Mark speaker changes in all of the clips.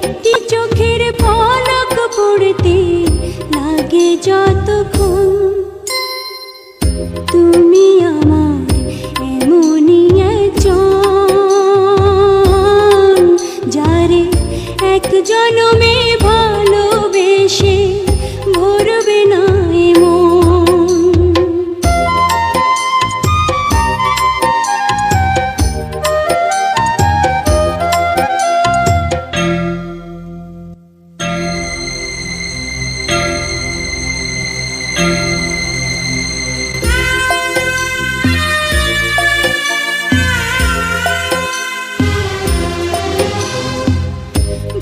Speaker 1: একটি চোখের পলক পড়তে লাগে যতক্ষণ, তুমি আমার এমনই একজন, যারে এক জনমে ভালোবেসে ভরবে না এ মন।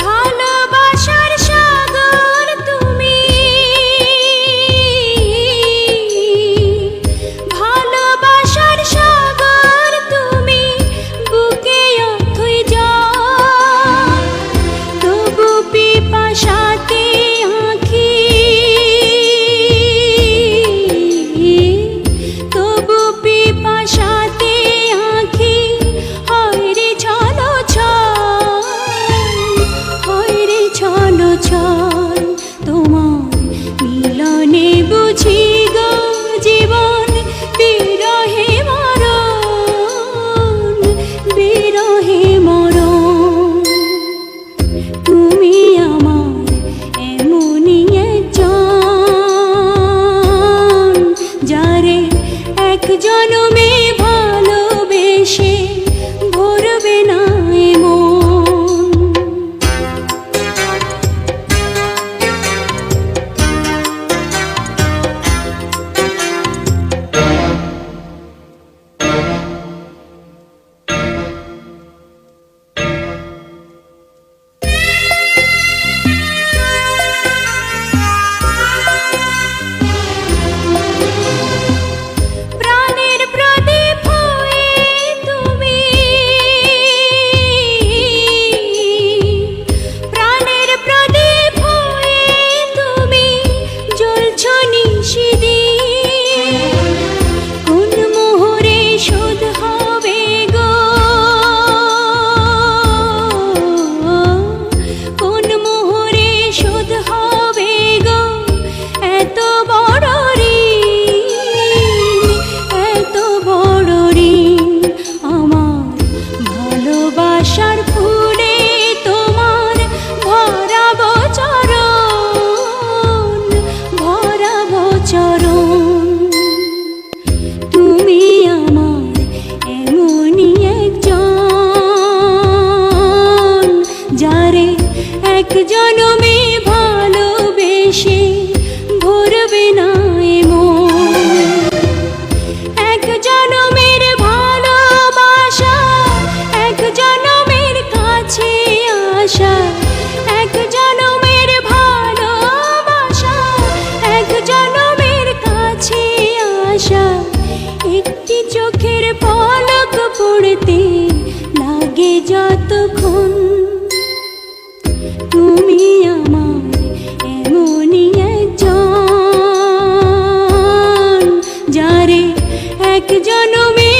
Speaker 1: ভালোবাসার সাগর তুমি, ভালোবাসার সাগর তুমি, বুকে অথই জল, তবু পিপাসাতে আঁখি, তবু পিপাসাতে আঁখি হয় রে ছলছল, হয় রে ছলছল। তোমার মিলনে বুঝি গো জীবন বিরহে মরণ, বিরহে মরণ। তুমি আমার এমনই একজন, যারে এক জনমে ভালোবেসে ভরবে না এ মন। প্রাণের প্রদীপ হয়ে তুমি, প্রাণের প্রদীপ হয়ে তুমি জ্বলছো নিশিদিন। কোন মোহরে শোধ হবে গো, কোন মোহরে শোধ হবে গো এত বড় ঋণ, এত বড় ঋণ। আমার ভালোবাসার ফুলে তোমার ভরাবো চরণ, ভরাবো চরণ। তুমি আমার এমনই একজন, যারে এক জনমে ভালোবেসে ভরবে না এ মন। এক জনমের ভালোবাসা, এক জনমের কাছে আসা, এক জনমের ভালোবাসা, এক জনমের কাছে আসা। একটি চোখের পলক পড়তে লাগে যতক্ষণ, তুমি আমার এমনই একজন, যারে এক জনমে